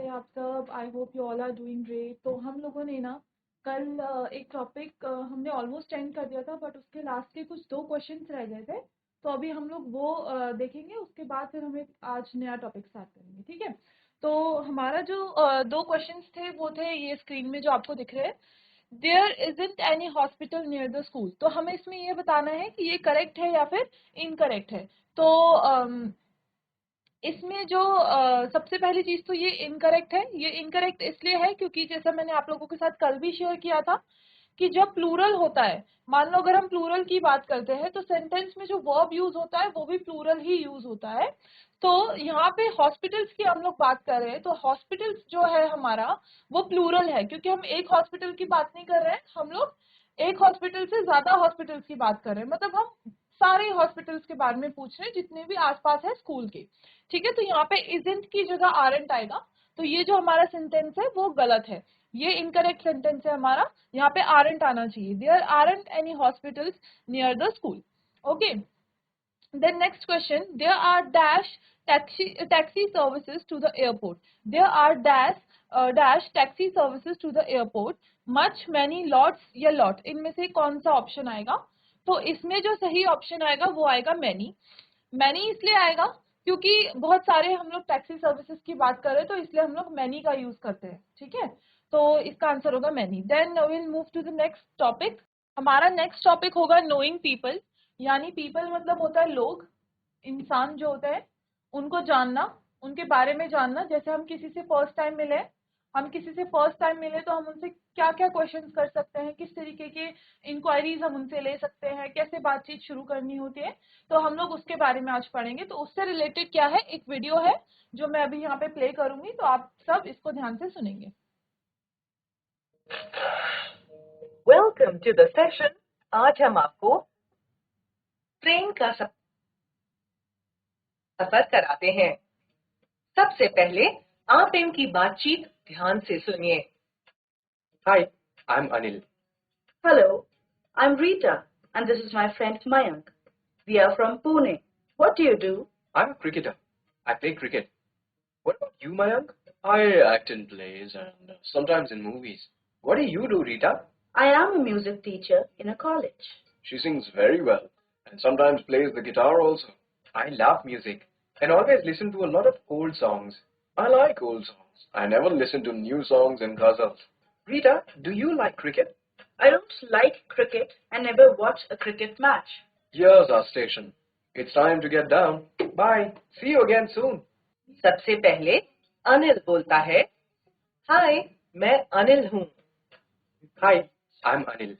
हैं आप सब? I hope you all are doing great. तो हम लोगों ने ना कल एक टॉपिक हमने ऑलमोस्ट एंड कर दिया था, बट उसके लास्ट के कुछ 2 क्वेश्चंस रह गए थे। तो अभी हम लोग वो देखेंगे, उसके बाद फिर हमें आज नया टॉपिक स्टार्ट करेंगे, ठीक है? तो हमारा जो 2 क्वेश्चंस थे वो थे ये स्क्रीन में जो आपको दिख रहे हैं, there isn't any hospital near the school. तो हमें इसमें ये बताना है कि ये करेक्ट है या फिर इनकरेक्ट है। तो इसमें जो सबसे पहली चीज तो ये इनकरेक्ट है। ये इनकरेक्ट इसलिए है क्योंकि जैसा मैंने आप लोगों के साथ कल भी शेयर किया था कि जब प्लूरल होता है, मान लो अगर हम प्लूरल की बात करते हैं तो सेंटेंस में जो वर्ब यूज होता है वो भी प्लूरल ही यूज होता है। तो यहाँ पे हॉस्पिटल्स की हम लोग बात कर रहे हैं, तो हॉस्पिटल्स जो है हमारा वो प्लूरल है, क्योंकि हम एक हॉस्पिटल की बात नहीं कर रहे हैं, हम लोग एक हॉस्पिटल से ज्यादा हॉस्पिटल्स की बात कर रहे हैं। मतलब हम सारे हॉस्पिटल्स के बारे में पूछ रहे हैं जितने भी आसपास है स्कूल के, ठीक है? तो यहाँ पे इजंट की जगह आरंट आएगा, तो ये जो हमारा सेंटेंस है वो गलत है, ये इनकरेक्ट सेंटेंस है हमारा। यहाँ पे आरंट आना चाहिए, there aren't any hospitals near the school. Okay, then next question, there are dash taxi services to the airport. There are dash taxi services to the airport, much many lots या lot, इनमें से कौन सा option आएगा? तो इसमें जो सही ऑप्शन आएगा वो आएगा मैनी। मैनी इसलिए आएगा क्योंकि बहुत सारे हम लोग टैक्सी सर्विसेज की बात कर रहे हैं, तो इसलिए हम लोग मैनी का यूज करते हैं, ठीक है? तो इसका आंसर होगा many. Then will move to the next topic. हमारा नेक्स्ट टॉपिक होगा नोइंग पीपल, यानी पीपल मतलब होता है लोग, इंसान जो होते हैं उनको जानना, उनके बारे में जानना। जैसे हम किसी से फर्स्ट टाइम मिले, तो हम उनसे क्या क्या क्वेश्चंस कर सकते हैं, किस तरीके के इंक्वायरीज हम उनसे ले सकते हैं, कैसे बातचीत शुरू करनी होती है, तो हम लोग उसके बारे में आज पढ़ेंगे। तो उससे रिलेटेड क्या है, एक वीडियो है जो मैं अभी यहाँ पे प्ले करूंगी, तो आप सब इसको ध्यान से सुनेंगे। Welcome to the session. आज हम आपको ट्रेन का सफर कराते हैं। सबसे पहले आप इनकी बातचीत ध्यान से सुनिए। Hi, I'm Anil. Hello, I'm Rita, and this is my friend Mayank. We are from Pune. What do you do? I'm a cricketer. I play cricket. What about you, Mayank? I act in plays and sometimes in movies. What do you do, Rita? I am a music teacher in a college. She sings very well and sometimes plays the guitar also. I love music and always listen to a lot of old songs. I like old songs. I never listen to new songs and ghazals. Rita, do you like cricket? I don't like cricket and never watch a cricket match. Here's our station. It's time to get down. Bye. See you again soon. सबसे पहले अनिल बोलता है, हाय मैं अनिल हूँ। Hi, I'm Anil.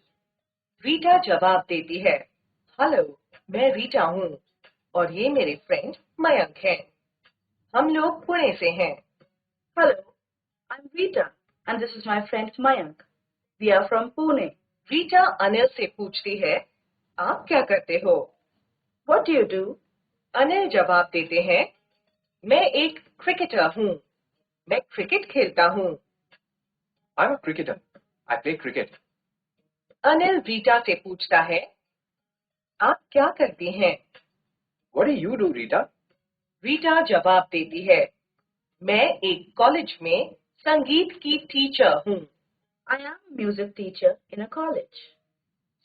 Rita जवाब देती है, hello मैं रीटा हूँ और ये मेरे फ्रेंड मयंक हैं। हम लोग पुणे से हैं। Hello, I'm Rita, and this is my friend Mayank. We are from Pune. Rita Anil से पूछती है, आप क्या करते हो? What do you do? Anil जवाब देते हैं, मैं एक क्रिकेटर हूँ, मैं क्रिकेट खेलता हूँ। I'm a cricketer. I play cricket. Anil Rita से पूछता है, आप क्या करती हैं? What do you do, Rita? Rita जवाब देती है, मैं एक कॉलेज में संगीत की टीचर हूँ। I am a music teacher in a college.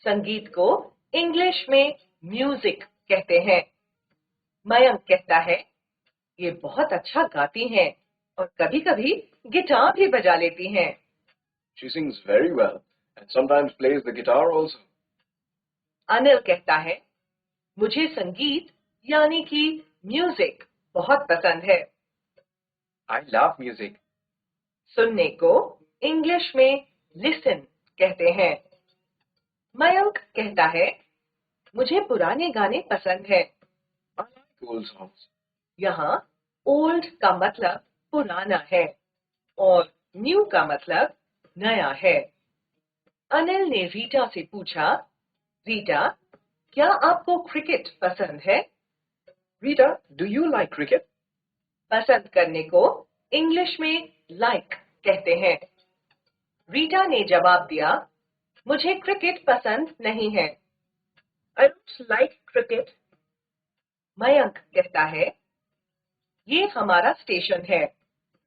संगीत को इंग्लिश में म्यूजिक कहते हैं। मयंक कहता है, ये बहुत अच्छा गाती हैं और कभी-कभी गिटार भी बजा लेती हैं। She sings very well and sometimes plays the guitar also. Anil कहता है, मुझे संगीत यानी कि म्यूजिक बहुत पसंद है। I love music. सुनने को इंग्लिश में लिसन कहते हैं। मयंक कहता है, मुझे पुराने गाने पसंद है। I like old songs. यहाँ ओल्ड का मतलब पुराना है और न्यू का मतलब नया है। अनिल ने रीटा से पूछा, रीटा क्या आपको क्रिकेट पसंद है? Rita, do you like cricket? पसंद करने को इंग्लिश में लाइक कहते हैं। रीटा ने जवाब दिया, मुझे क्रिकेट पसंद नहीं है। I don't like cricket. Mayank कहता है, ये हमारा स्टेशन है,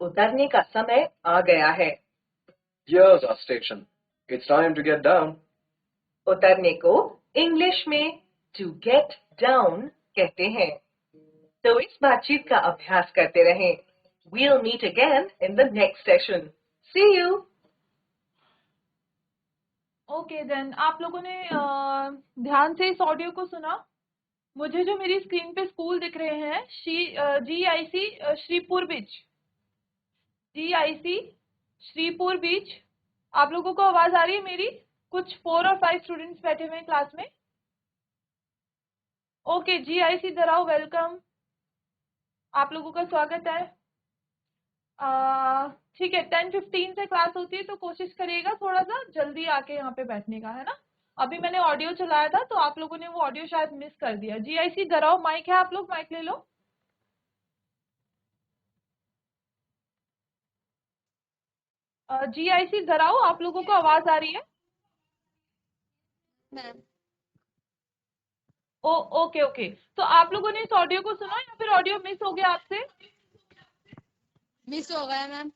उतरने का समय आ गया है। Here's our station. It's time to get down. उतरने को इंग्लिश में to get down कहते हैं। तो इस बातचीत का अभ्यास करते रहें। We'll meet again in the next session. See you. Okay then, आप लोगों ने ध्यान से इस ऑडियो को सुना। मुझे जो मेरी स्क्रीन पे स्कूल दिख रहे हैं, GIC श्रीपुर बीच, GIC श्रीपुर बीच, आप लोगों को आवाज आ रही है मेरी? कुछ 4 और 5 स्टूडेंट्स बैठे हुए हैं क्लास में। ओके, GIC दराव वेलकम, आप लोगों का स्वागत है। ठीक है, 10:15 से क्लास होती है, तो कोशिश करिएगा थोड़ा सा जल्दी आके यहाँ पे बैठने का, है ना। अभी मैंने ऑडियो चलाया था तो आप लोगों ने वो ऑडियो शायद मिस कर दिया। GIC दराव माइक है, आप लोग माइक ले लो। GIC दराव, आप लोगों को आवाज आ रही है? मैम ओके ओके, तो आप लोगों ने इस ऑडियो को सुना या फिर ऑडियो मिस हो गया आपसे? मिस हो गया मैम।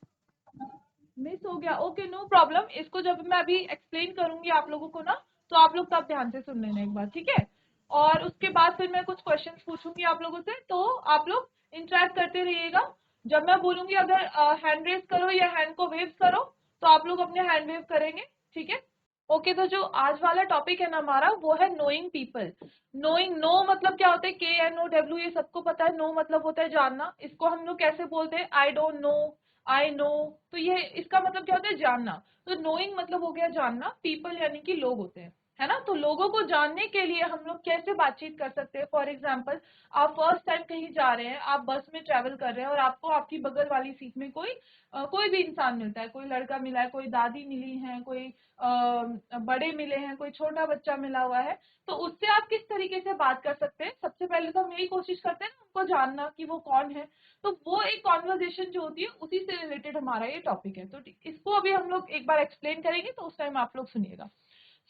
मिस हो गया, ओके नो प्रॉब्लम। इसको जब मैं अभी एक्सप्लेन करूंगी आप लोगों को ना, तो आप लोग तब ध्यान से सुन लेना एक बार, ठीक है। और उसके बाद फिर मैं कुछ क्वेश्चंस पूछूंगी आप लोगों से, तो आप लोग इंटरेक्ट करते रहिएगा। जब मैं बोलूंगी अगर हैंड रेज करो या हैंड को वेव करो, तो आप लोग अपने हैंड वेव करेंगे, ठीक है। ओके, तो जो आज वाला टॉपिक है ना हमारा, वो है नोइंग पीपल। नोइंग, नो मतलब क्या होता है, KNOW, ये सबको पता है। नो मतलब होता है जानना। इसको हम लोग कैसे बोलते हैं? I don't know, I know. तो ये इसका मतलब क्या होता है? जानना। तो नोइंग मतलब हो गया जानना। पीपल यानी कि लोग होते हैं, है ना। तो लोगों को जानने के लिए हम लोग कैसे बातचीत कर सकते हैं? फॉर एग्जाम्पल, आप फर्स्ट टाइम कहीं जा रहे हैं, आप बस में ट्रेवल कर रहे हैं और आपको आपकी बगल वाली सीट में कोई भी इंसान मिलता है, कोई लड़का मिला है, कोई दादी मिली है, कोई बड़े मिले हैं, कोई छोटा बच्चा मिला हुआ है। तो उससे आप किस तरीके से बात कर सकते हैं? सबसे पहले तो हम यही कोशिश करते हैं ना, उनको जानना कि वो कौन है। तो वो एक कॉन्वर्जेशन जो होती है, उसी से रिलेटेड हमारा ये टॉपिक है। तो इसको अभी हम लोग एक बार एक्सप्लेन करेंगे, तो उस टाइम आप लोग सुनिएगा।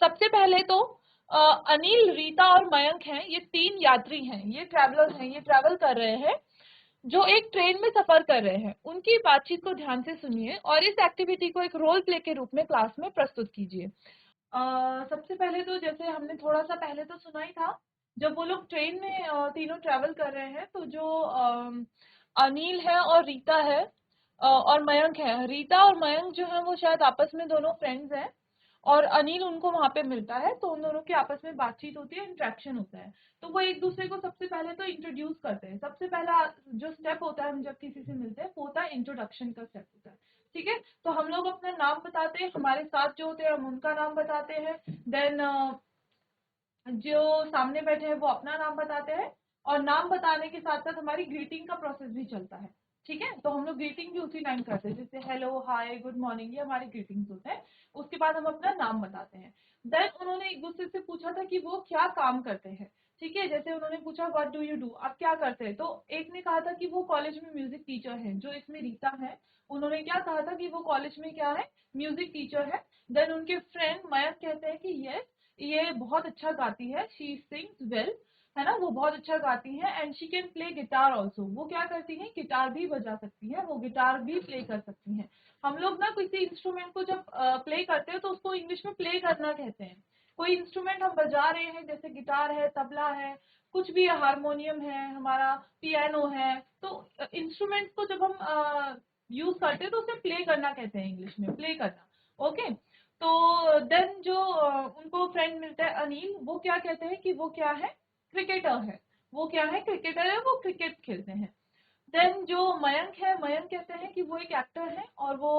सबसे पहले तो अनिल, रीता और मयंक हैं, ये 3 यात्री हैं, ये ट्रैवलर हैं, ये ट्रैवल कर रहे हैं, जो एक ट्रेन में सफर कर रहे हैं। उनकी बातचीत को ध्यान से सुनिए और इस एक्टिविटी को एक रोल प्ले के रूप में क्लास में प्रस्तुत कीजिए। सबसे पहले तो जैसे हमने थोड़ा सा पहले तो सुना ही था, जब वो लोग ट्रेन में तीनों ट्रैवल कर रहे हैं, तो जो अनिल है और रीता है और मयंक है। रीता और मयंक जो है वो शायद आपस में दोनों फ्रेंड्स हैं, और अनिल उनको वहां पे मिलता है, तो उन दोनों की आपस में बातचीत होती है, इंटरेक्शन होता है। तो वो एक दूसरे को सबसे पहले तो इंट्रोड्यूस करते हैं। सबसे पहला जो स्टेप होता है हम जब किसी से मिलते हैं, वो होता है इंट्रोडक्शन का स्टेप होता है, ठीक है। तो हम लोग अपना नाम बताते हैं, हमारे साथ जो होते हैं हम उनका नाम बताते हैं। देन जो सामने बैठे हैं वो अपना नाम बताते हैं, और नाम बताने के साथ साथ हमारी ग्रीटिंग का प्रोसेस भी चलता है, ठीक है। तो हम लोग ग्रीटिंग भी उसी टाइम करते हैं, जैसे हेलो, हाय, गुड मॉर्निंग, ये हमारे ग्रीटिंग्स होते हैं। उसके बाद हम अपना नाम बताते हैं। देन उन्होंने एक दूसरे से पूछा था कि वो क्या काम करते हैं, ठीक है। जैसे उन्होंने पूछा व्हाट डू यू डू, आप क्या करते हैं? तो एक ने कहा था कि वो कॉलेज में म्यूजिक टीचर है, जो इसमें रीता है, उन्होंने क्या कहा था कि वो कॉलेज में क्या है, म्यूजिक टीचर है। देन उनके फ्रेंड मयंक कहते हैं कि यस, ये बहुत अच्छा गाती है, शी सिंग्स वेल, है ना, वो बहुत अच्छा गाती है। And she can play guitar also, वो क्या करती हैं, गिटार भी बजा सकती है, वो गिटार भी प्ले कर सकती हैं। हम लोग ना किसी इंस्ट्रूमेंट को जब प्ले करते हैं, तो उसको इंग्लिश में प्ले करना कहते हैं। कोई इंस्ट्रूमेंट हम बजा रहे हैं, जैसे गिटार है, तबला है, कुछ भी है, हारमोनियम है, हमारा पियानो है, तो इंस्ट्रूमेंट्स को जब हम यूज करते हैं, तो उसे प्ले करना कहते हैं, इंग्लिश में प्ले करना, ओके। तो देन जो उनको फ्रेंड मिलता है अनिल, वो क्या कहते हैं कि वो क्या है, क्रिकेटर है। वो क्या है, क्रिकेटर है, वो क्रिकेट खेलते हैं। देन जो मयंक है, मयंक कहते हैं कि वो एक एक्टर है, और वो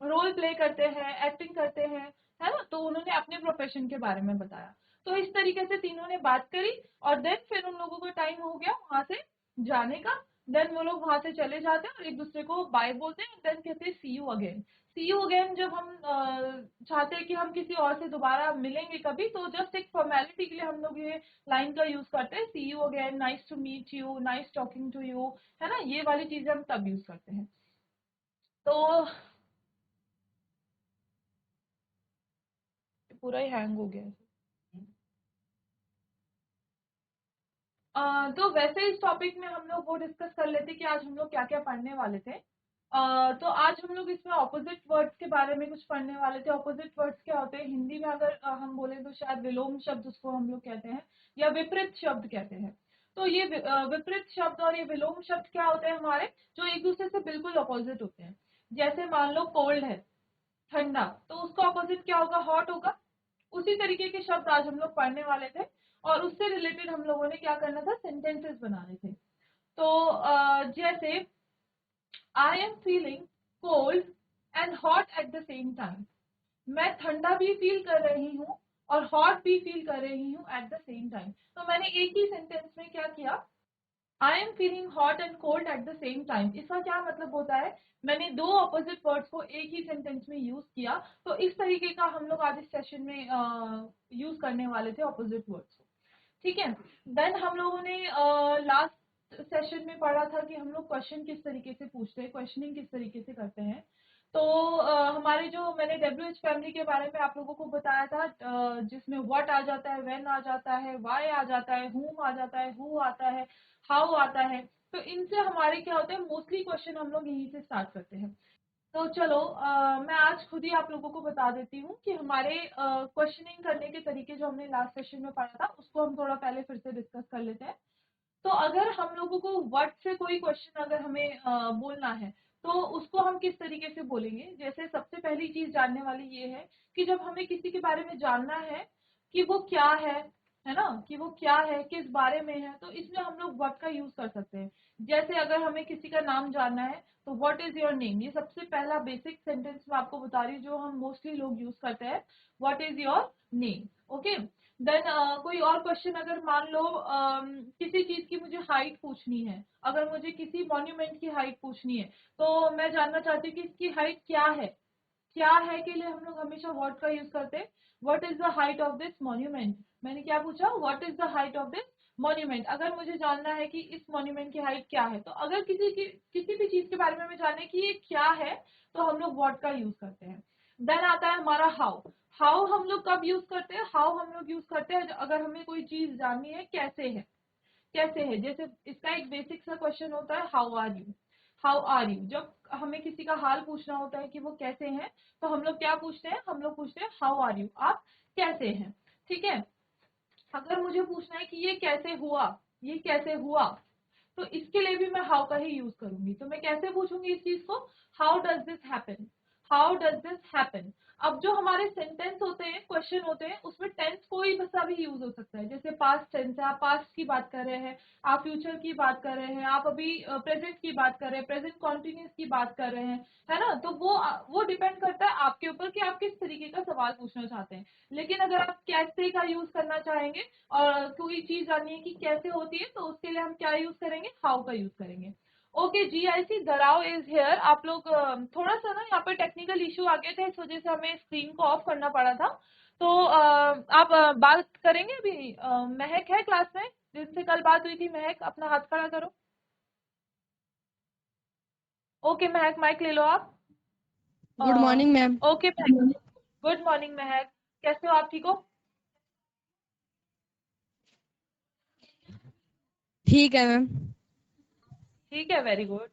रोल प्ले करते हैं, एक्टिंग करते हैं, है ना। तो उन्होंने अपने प्रोफेशन के बारे में बताया। तो इस तरीके से तीनों ने बात करी, और देन फिर उन लोगों का टाइम हो गया वहां से जाने का। देन वो लोग वहां से चले जाते हैं और एक दूसरे को बाय बोलते हैं। देन कहते हैं see you again. See you again जब हम चाहते हैं कि हम किसी और से दोबारा मिलेंगे कभी, तो जस्ट एक फॉर्मेलिटी के लिए हम लोग ये लाइन का यूज करते हैं, see you again, nice to meet you, nice talking to you, है ना। ये वाली चीजें हम तब यूज करते हैं। तो पूरा ही हैंग हो गया है। तो वैसे इस टॉपिक में हम लोग वो डिस्कस कर लेते कि आज हम लोग क्या क्या पढ़ने वाले थे। तो आज हम लोग इसमें ऑपोजिट वर्ड्स के बारे में कुछ पढ़ने वाले थे। ऑपोजिट वर्ड्स क्या होते हैं हिंदी में, अगर हम बोले तो शायद विलोम शब्द उसको हम लोग कहते हैं, या विपरीत शब्द कहते हैं। तो ये विपरीत शब्द और ये विलोम शब्द क्या होते हैं हमारे, जो एक दूसरे से बिल्कुल अपोजिट होते हैं। जैसे मान लो कोल्ड है, ठंडा, तो उसका अपोजिट क्या होगा, हॉट होगा। उसी तरीके के शब्द आज हम लोग पढ़ने वाले थे, और उससे रिलेटेड हम लोगों ने क्या करना था, सेंटेंसेस बनाने थे। तो जैसे I am feeling cold and hot at the same time. मैं ठंडा भी फील कर रही हूँ और हॉट भी फील कर रही हूँ एट द सेम टाइम। तो मैंने एक ही सेंटेंस में क्या किया, I am feeling hot and cold at the same time. इसका क्या मतलब होता है, मैंने दो ऑपोजिट वर्ड्स को एक ही सेंटेंस में यूज किया। तो इस तरीके का हम लोग आज इस सेशन में यूज करने वाले थे ऑपोजिट वर्ड्स को। ठीक है। देन हम लोगों ने लास्ट सेशन में पढ़ा था कि हम लोग क्वेश्चन किस तरीके से पूछते हैं, क्वेश्चनिंग किस तरीके से करते हैं। तो हमारे जो मैंने WH फैमिली के बारे में आप लोगों को बताया था, जिसमें व्हाट आ जाता है, व्हेन आ जाता है, व्हाई आ जाता है, whom आ जाता है, हु आता है, हाउ आता है। तो इनसे हमारे क्या होते हैं, मोस्टली क्वेश्चन हम लोग यहीं से स्टार्ट करते हैं। तो चलो मैं आज खुद ही आप लोगों को बता देती हूँ कि हमारे क्वेश्चनिंग करने के तरीके जो हमने लास्ट सेशन में पढ़ा था, उसको हम थोड़ा पहले फिर से डिस्कस कर लेते हैं। तो अगर हम लोगों को व्हाट से कोई क्वेश्चन अगर हमें बोलना है, तो उसको हम किस तरीके से बोलेंगे। जैसे सबसे पहली चीज जानने वाली ये है कि जब हमें किसी के बारे में जानना है कि वो क्या है ना, कि वो क्या है, किस बारे में है, तो इसमें हम लोग व्हाट का यूज कर सकते हैं। जैसे अगर हमें किसी का नाम जानना है, तो व्हाट इज योर नेम, ये सबसे पहला बेसिक सेंटेंस मैं आपको बता रही हूँ जो हम मोस्टली लोग यूज करते हैं, what is your name. Okay. Then कोई और क्वेश्चन, अगर मान लो किसी चीज की मुझे हाइट पूछनी है, अगर मुझे किसी मॉन्यूमेंट की हाइट पूछनी है, तो मैं जानना चाहती हूँ कि इसकी हाइट क्या है। क्या है के लिए हम लोग हमेशा व्हाट का यूज करते हैं, what is the height of this monument. मैंने क्या पूछा, what is the height of this monument. अगर मुझे जानना है कि इस मॉन्यूमेंट की हाइट क्या है, तो अगर किसी भी चीज के बारे में हमें जानना है कि ये क्या है, तो हम लोग व्हाट का यूज करते हैं। देन आता है हमारा हाउ। हाउ हम लोग कब यूज करते हैं, हाउ हम लोग यूज करते हैं अगर हमें कोई चीज जाननी है कैसे है। कैसे है, जैसे इसका एक बेसिक सा क्वेश्चन होता है, how are you. How are you, जब हमें किसी का हाल पूछना होता है कि वो कैसे हैं, तो हम लोग क्या पूछते हैं, हम लोग पूछते हैं हाउ आर यू, आप कैसे हैं। ठीक है। अगर मुझे पूछना है कि ये कैसे हुआ, ये कैसे हुआ, तो इसके लिए भी मैं हाउ का ही यूज करूंगी। तो मैं कैसे पूछूंगी इस चीज को, how does this happen, how does this happen. अब जो हमारे सेंटेंस होते हैं, क्वेश्चन होते हैं, उसमें टेंस कोई सा भी यूज हो सकता है। जैसे पास्ट टेंस है, आप पास्ट की बात कर रहे हैं, आप फ्यूचर की बात कर रहे हैं, आप अभी प्रेजेंट की बात कर रहे हैं, प्रेजेंट कॉन्टिन्यूस की बात कर रहे हैं, है ना। तो वो डिपेंड करता है आपके ऊपर कि आप किस तरीके का सवाल पूछना चाहते हैं। लेकिन अगर आप कैसे का यूज करना चाहेंगे और कोई चीज जाननी है कि कैसे होती है, तो उसके लिए हम क्या यूज करेंगे, हाउ का यूज करेंगे। ओके जी, I see Darav is here. आप लोग थोड़ा सा ना यहाँ पे टेक्निकल इशू आ गए थे, इस वजह से हमें स्क्रीन को ऑफ करना पड़ा था। तो आप बात करेंगे अभी। महक है क्लास में, जिनसे कल बात हुई थी, महक अपना हाथ खड़ा करो। ओके महक, माइक ले लो आप। Good morning ma'am. ओके महक, गुड मॉर्निंग महक, कैसे हो आप, ठीक हो? ठीक है मैम। ठीक है, वेरी गुड।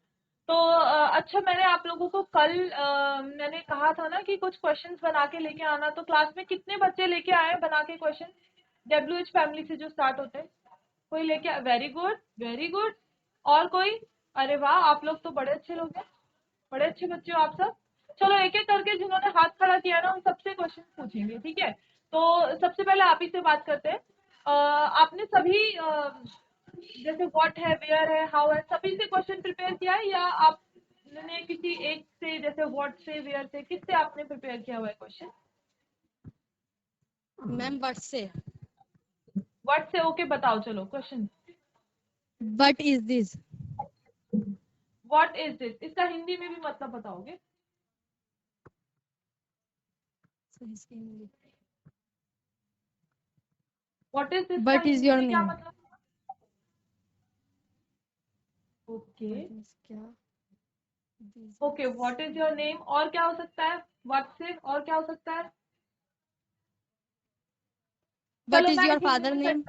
तो अच्छा, मैंने आप लोगों को कल मैंने कहा था ना कि कुछ क्वेश्चंस बना के लेके आना। तो क्लास में कितने बच्चे लेके आए हैं बना के क्वेश्चन, WH फैमिली से जो स्टार्ट होते हैं? कोई लेके आए? Very good, very good. और कोई? अरे वाह, आप लोग तो बड़े अच्छे लोग हैं, बड़े अच्छे बच्चे हो आप सब। चलो एक एक करके जिन्होंने हाथ खड़ा किया ना, उन सबसे क्वेश्चन पूछेंगे, ठीक है। तो सबसे पहले आप ही से बात करते हैं। आपने सभी जैसे व्हाट है, वेयर है, हाउ है, सभी से क्वेश्चन प्रिपेयर किया है, या आपने किसी एक से, जैसे व्हाट से, वेयर से, किससे आपने प्रिपेयर किया हुआ है क्वेश्चन? मैम बट से। व्हाट से, ओके, बताओ चलो question. But is this. What is this, इसका हिंदी में भी मतलब बताओगे? व्हाट इज दिस का बट इज हिंदी योर में क्या नेम। मतलब? ओके क्या? Okay, what is your name, और क्या हो सकता है व्हाट से, और क्या हो सकता है? बट चलो इज मैं योर हिंदी फादर में name.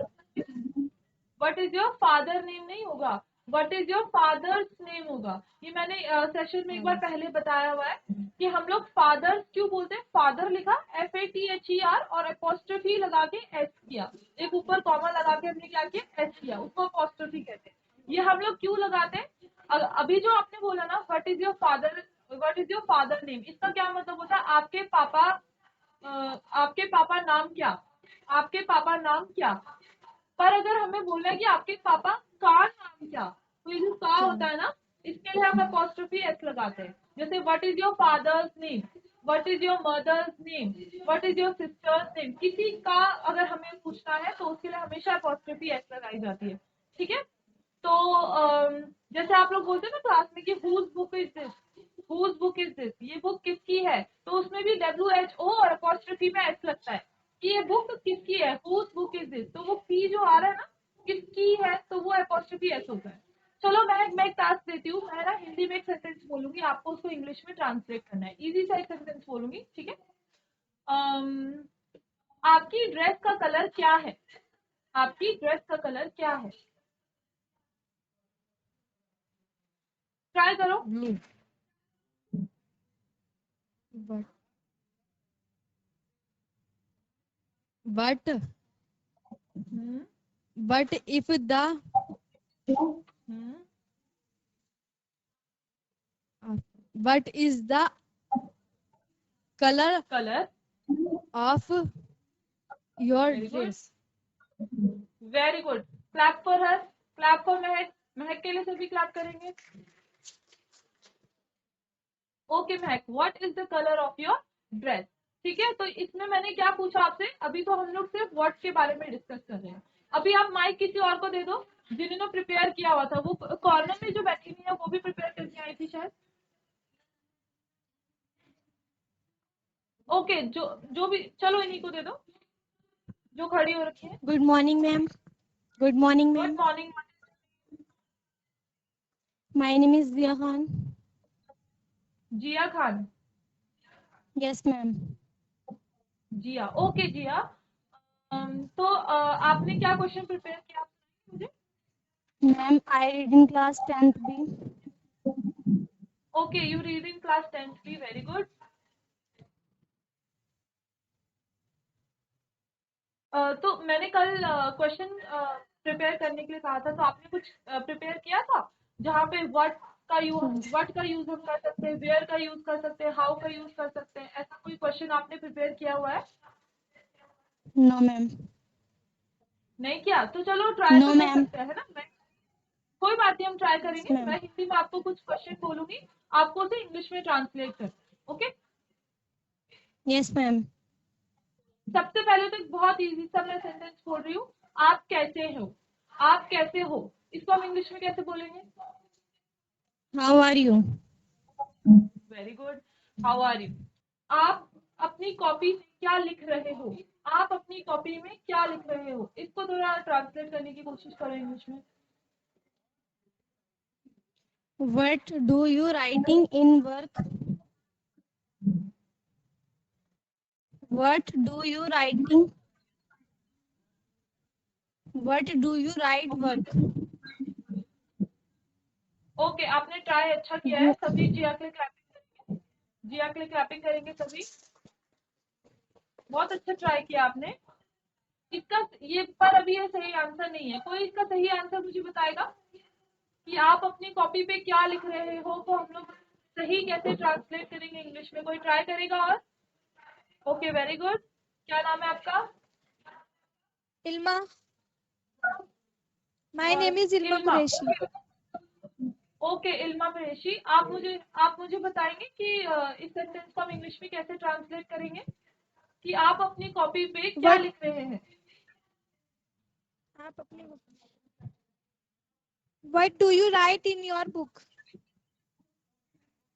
What is your father name नहीं होगा, what is your father's name होगा। ये मैंने सेशन में एक बार पहले बताया हुआ है कि हम लोग फादर्स क्यों बोलते हैं। फादर लिखा FATHER और अपोस्ट्रोफी लगा के एस किया, एक ऊपर कॉमा लगा के हमने क्या किया, एस किया, उसको अपोस्ट्रोफी कहते हैं। ये हम लोग क्यों लगाते हैं। अभी जो आपने बोला ना what is your father name, इसका क्या मतलब होता है, आपके पापा नाम क्या, आपके पापा नाम क्या। पर अगर हमें बोलना है कि आपके पापा का नाम क्या, तो ये जो का होता है ना, इसके लिए हम अपोस्ट्रोफी एस लगाते हैं। जैसे what is your father's name, what is your mother's name, what is your sister's name, किसी का अगर हमें पूछना है तो उसके लिए हमेशा अपोस्ट्रोफी एस लगाई जाती है। ठीक है। तो जैसे आप लोग बोलते हैं ना क्लास में कि whose book is this, whose book is this, ये बुक किसकी है, तो उसमें भी WHO और अपोस्ट्रोफी में एस लगता है कि ये बुक किसकी है, हुज बुक इज दिस। तो वो की जो आ रहा है ना, किसकी है, तो वो अपोस्ट्रोफी एस होता है। चलो मैं एक टास्क देती हूँ, मैं ना हिंदी में एक सेंटेंस बोलूंगी, आपको उसको इंग्लिश में ट्रांसलेट करना है। इजी सा एक सेंटेंस बोलूंगी, ठीक है। आपकी ड्रेस का कलर क्या है, आपकी ड्रेस का कलर क्या है, ट्राई करो। Blue. But but hmm but if the hmm but is the color colour, of your very good, dress? Very good. Clap for her, clap for महक, महक के लिए सभी क्लैप करेंगे। Okay Mahak, what is the colour of your dress. ठीक है, तो इसमें मैंने क्या पूछा आपसे, अभी तो हम लोग सिर्फ व्हाट के बारे में डिस्कस कर रहे हैं। अभी आप माइक किसी और को दे दो जिन्होंने प्रिपेयर किया हुआ था, वो कॉर्नर में जो बैठी हुई है वो भी प्रिपेयर करके आई थी शायद। ओके, जो जो भी, चलो इन्हीं को दे दो जो खड़ी हो रखी है। Good morning, ma'am. Good morning, good ma'am. Morning. My name is Zia Khan. Zia Khan, Yes, ma'am. Zia, okay Zia. तो आपने क्या क्वेश्चन प्रिपेयर किया, आप मुझे। Ma'am, I read in class 10th B. Okay, you read in class 10th भी, very good. तो मैंने कल क्वेश्चन प्रिपेयर करने के लिए कहा था, तो आपने कुछ प्रिपेयर किया था जहाँ पे व्हाट का यूज हम कर सकते हैं, वेयर का यूज कर सकते हैं, हाउ का यूज कर सकते हैं, ऐसा कोई क्वेश्चन आपने प्रिपेयर किया हुआ है। No, ma'am. नहीं किया तो चलो ट्राई No, तो कर ma'am. सकते हैं ना। मैं कोई बात नहीं, हम ट्राई Yes, करेंगे। ma'am. मैं हिंदी में आपको कुछ क्वेश्चन बोलूंगी, आपको उसे इंग्लिश में ट्रांसलेट कर, ओके। Yes, ma'am. सबसे पहले तो एक बहुत इजी सा मैं सेंटेंस बोल रही हूँ, आप कैसे हो, आप कैसे हो, इसको हम इंग्लिश में कैसे बोलेंगे। How are you? Very good, how are you. आप अपनी कॉपी में क्या लिख रहे हो, आप अपनी कॉपी में क्या लिख रहे हो, इसको थोड़ा ट्रांसलेट करने की कोशिश करो इंग्लिश में। What do you writing in work? What do you writing? What do you write work? Okay, आपने ट्राई अच्छा किया है। सभी जिया के लिए क्लैपिंग करेंगे, जिया के लिए क्लैपिंग करेंगे सभी। बहुत अच्छा ट्राई किया आपने। इसका ये पर अभी ये सही आंसर नहीं है। कोई इसका सही आंसर मुझे बताएगा कि आप अपनी कॉपी पे क्या लिख रहे हो, तो हम लोग सही कैसे ट्रांसलेट करेंगे इंग्लिश में। कोई ट्राई करेगा और। Okay, very good. क्या नाम है आपका। Ilma. My name is Ilma Ilma, Qureshi. Okay Ilma Qureshi. आप मुझे बताएंगे कि इस सेंटेंस को हम इंग्लिश में कैसे ट्रांसलेट करेंगे कि आप अपनी कॉपी पे क्या What? लिख रहे हैं। आप अपने What do you write in your book?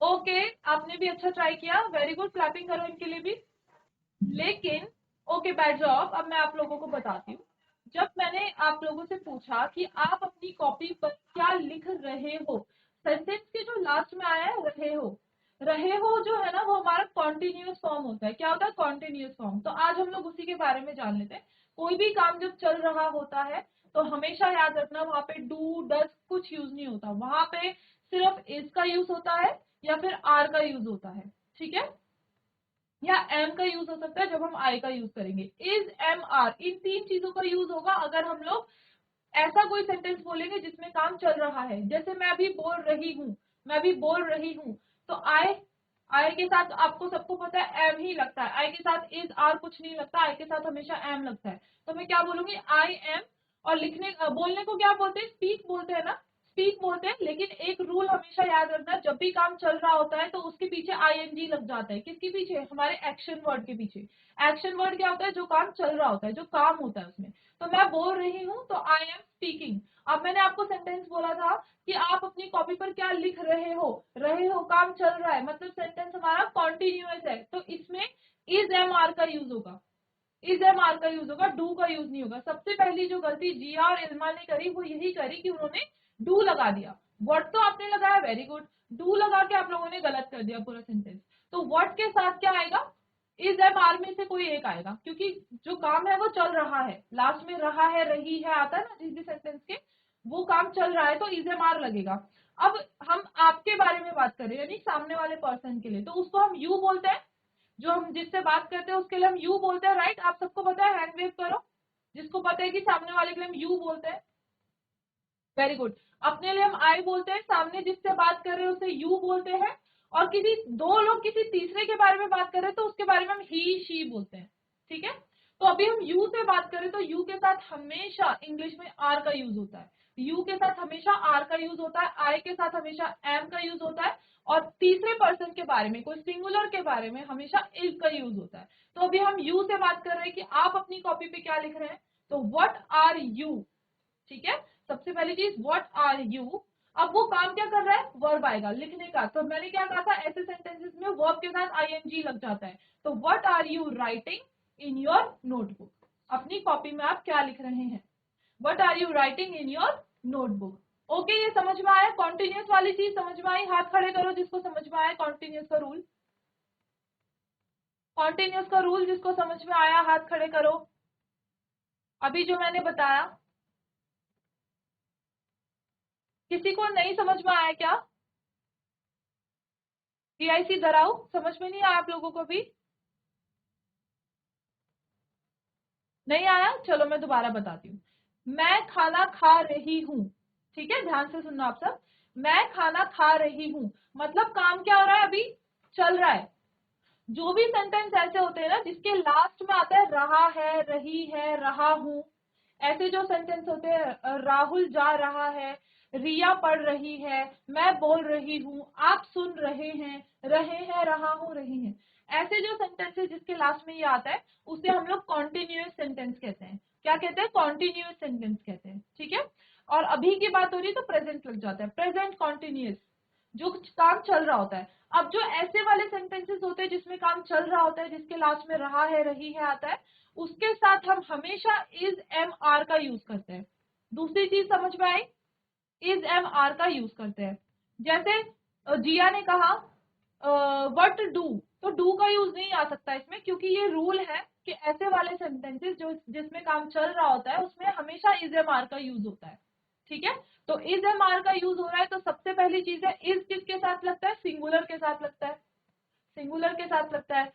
Okay, आपने भी अच्छा ट्राई किया, वेरी गुड। क्लैपिंग करो इनके लिए भी। लेकिन ओके, बैठ जाओ। अब मैं आप लोगों को बताती हूँ। जब मैंने आप लोगों से पूछा कि आप अपनी कॉपी पर क्या लिख रहे हो, सेंटेंस के जो लास्ट में आया है रहे हो जो है ना, वो हमारा कॉन्टिन्यूअस फॉर्म होता है। क्या होता है, कॉन्टिन्यूअस फॉर्म। तो आज हम लोग उसी के बारे में जान लेते हैं। कोई भी काम जब चल रहा होता है तो हमेशा याद रखना वहां पे डू डज कुछ यूज नहीं होता, वहां पे सिर्फ इज का यूज होता है या फिर आर का यूज होता है, ठीक है, या एम का यूज हो सकता है जब हम आई का यूज करेंगे। इज, एम, आर, इन तीन चीजों का यूज होगा अगर हम लोग ऐसा कोई सेंटेंस बोलेंगे जिसमें काम चल रहा है। जैसे मैं अभी बोल रही हूँ, मैं अभी बोल रही हूँ, तो आई के साथ आपको सबको पता है एम ही लगता है, आई के साथ इज आर कुछ नहीं लगता, आई के साथ हमेशा एम लगता है। तो मैं क्या बोलूंगी, आई एम। और बोलने को क्या बोलते हैं, स्पीक बोलते हैं ना, स्पीक बोलते हैं। लेकिन एक रूल हमेशा याद रखना, जब भी काम चल रहा होता है तो उसके पीछे आईएनजी लग जाता है। किसके पीछे, हमारे एक्शन वर्ड के पीछे। एक्शन वर्ड क्या होता है, जो काम चल रहा होता है, जो काम होता है उसमें। तो मैं बोल रही हूँ तो आई एम स्पीकिंग। अब मैंने आपको सेंटेंस बोला था कि आप अपनी कॉपी पर क्या लिख रहे हो, काम चल रहा है, मतलब सेंटेंस हमारा कॉन्टिन्यूअस है, तो इसमें इज एम आर का यूज होगा, इज एम आर का यूज होगा, डू का यूज नहीं होगा। सबसे पहली जो गलती जिया और इल्मा ने करी वो यही करी कि उन्होंने डू लगा दिया। व्हाट तो आपने लगाया, वेरी गुड, डू लगा के आप लोगों ने गलत कर दिया पूरा सेंटेंस। तो व्हाट के साथ क्या आएगा, इज एम आर में से कोई एक आएगा, क्योंकि जो काम है वो चल रहा है, लास्ट में रहा है, रही है आता है ना जिस भी सेंटेंस के, वो काम चल रहा है तो इज एम आर लगेगा। अब हम आपके बारे में बात कर रहे हैं, यानी सामने वाले पर्सन के लिए, तो उसको हम यू बोलते हैं। जो हम जिससे बात करते हैं उसके लिए हम यू बोलते हैं, राइट। आप सबको पता है, हैंड वेव करो जिसको पता है कि सामने वाले के लिए हम यू बोलते हैं, वेरी गुड। अपने लिए हम आई बोलते हैं, सामने जिससे बात कर रहे हैं उसे यू बोलते हैं, और किसी दो लोग किसी तीसरे के बारे में बात कर रहे हैं तो उसके बारे में हम ही शी बोलते हैं, ठीक है। तो अभी हम यू से बात करें तो यू के साथ हमेशा इंग्लिश में आर का यूज होता है, यू के साथ हमेशा आर का यूज होता है, आई के साथ हमेशा एम का यूज होता है, और तीसरे पर्सन के बारे में, कोई सिंगुलर के बारे में हमेशा इज का यूज होता है। तो अभी हम यू से बात कर रहे हैं कि आप अपनी कॉपी पे क्या लिख रहे हैं, तो व्हाट आर यू, ठीक है। सबसे पहली चीज व्हाट आर यू। अब वो काम क्या कर रहा है, वर्ब आएगा लिखने का। तो मैंने क्या कहा था, ऐसे सेंटेंसेस में वर्ब के साथ आईएनजी लग जाता है। तो what are you writing in your notebook, अपनी कॉपी में आप क्या लिख रहे हैं, what are you writing in your notebook. Okay, ये समझ में आया, कॉन्टिन्यूस वाली चीज समझ में आई, हाथ खड़े करो जिसको समझ में आया कॉन्टिन्यूस का रूल, कॉन्टिन्यूस का रूल जिसको समझ में आया हाथ खड़े करो। अभी जो मैंने बताया किसी को नहीं समझ में आया क्या, पीआईसी धराऊ समझ में नहीं आया आप लोगों को भी, नहीं आया, चलो मैं दोबारा बताती हूँ। मैं खाना खा रही हूँ, ठीक है, ध्यान से सुनना आप सब। मैं खाना खा रही हूँ मतलब काम क्या हो रहा है, अभी चल रहा है। जो भी सेंटेंस ऐसे होते हैं ना जिसके लास्ट में आता है रहा है, रही है, रहा हूँ, ऐसे जो सेंटेंस होते हैं, राहुल जा रहा है, रिया पढ़ रही है, मैं बोल रही हूँ, आप सुन रहे हैं, रहा हूँ, रही हैं, ऐसे जो सेंटेंसेस जिसके लास्ट में ये आता है उसे हम लोग कॉन्टिन्यूअस सेंटेंस कहते हैं। क्या कहते हैं, कॉन्टिन्यूअस सेंटेंस कहते हैं, ठीक है। और अभी की बात हो रही है तो प्रेजेंट लग जाता है, प्रेजेंट कॉन्टिन्यूअस, जो काम चल रहा होता है। अब जो ऐसे वाले सेंटेंसेस होते हैं जिसमें काम चल रहा होता है, जिसके लास्ट में रहा है, रही है आता है, उसके साथ हम हमेशा इज एम आर का यूज करते हैं। दूसरी चीज समझ में आई, इज एम आर का यूज करते हैं। जैसे जिया ने कहा व्हाट डू, तो डू का यूज नहीं आ सकता इसमें, क्योंकि ये रूल है कि ऐसे वाले सेंटेंसेस जो जिसमें काम चल रहा होता है उसमें हमेशा इज एम आर का यूज होता है, ठीक है। तो इज एम आर का यूज हो रहा है तो सबसे पहली चीज है, इज किसके साथ लगता है, सिंगुलर के साथ लगता है, सिंगुलर के साथ लगता है।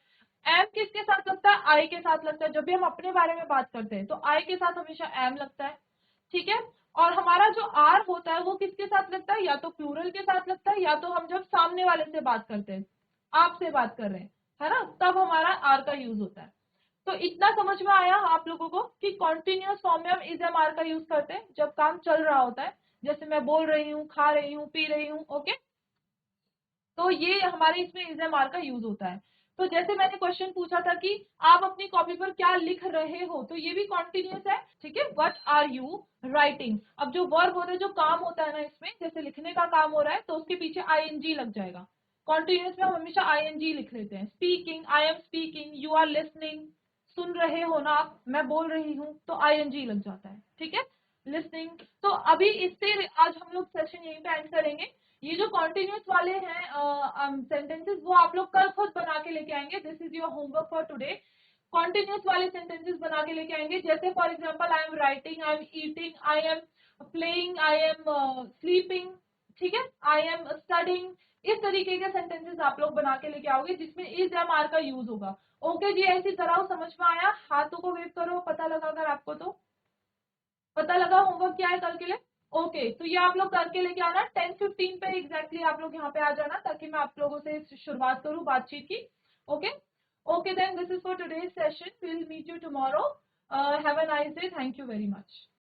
एम किसके साथ लगता है, आई के साथ लगता है। जब भी हम अपने बारे में बात करते हैं तो आई के साथ हमेशा एम लगता है, ठीक है। और हमारा जो आर होता है वो किसके साथ लगता है, या तो प्लूरल के साथ लगता है, या तो हम जब सामने वाले से बात करते हैं, आपसे बात कर रहे हैं, है ना, तब हमारा आर का यूज होता है। तो इतना समझ में आया आप लोगों को कि कॉन्टिन्यूअस फॉर्म में हम इज एम आर का यूज करते हैं जब काम चल रहा होता है, जैसे मैं बोल रही हूँ, खा रही हूँ, पी रही हूँ, ओके। तो ये हमारे इसमें इज एम आर का यूज होता है। तो जैसे मैंने क्वेश्चन पूछा था कि आप अपनी कॉपी पर क्या लिख रहे हो, तो ये भी कॉन्टिन्यूअस है, ठीक है। व्हाट आर यू राइटिंग, अब जो वर्ब होता है, जो काम होता है ना इसमें, जैसे लिखने का काम हो रहा है तो उसके पीछे आईएनजी लग जाएगा। कॉन्टिन्यूअस में हम हमेशा आईएनजी लिख लेते हैं। Speaking, I am speaking, you are listening, सुन रहे हो ना आप, मैं बोल रही हूँ, तो आईएनजी लग जाता है, ठीक है, लिसनिंग। तो अभी इससे आज हम लोग सेशन यहीं पे एंड करेंगे। ये जो कॉन्टिन्यूस वाले हैं सेंटेंसेस वो आप लोग कल खुद बना के लेके आएंगे, this is your homework for today. Continuous वाले सेंटेंसेस बना के लेके आएंगे, जैसे for example I am writing, I am eating, I am playing, I am sleeping, ठीक है, आई एम स्टडिंग। इस तरीके के सेंटेंसेस आप लोग बना के लेके आओगे जिसमें इज एम आर का यूज होगा। ओके जी, ऐसी तरह समझ में आया? हाथों को वेव करो, पता लगा अगर आपको तो। पता लगा होमवर्क क्या है कल के लिए? ओके, तो ये आप लोग करके लेके आना 10:15 पे एग्जैक्टली आप लोग यहाँ पे आ जाना, ताकि मैं आप लोगों से शुरुआत करूँ बातचीत की। Okay okay, then this is for today's session, we will meet you tomorrow. Have a nice day, thank you very much.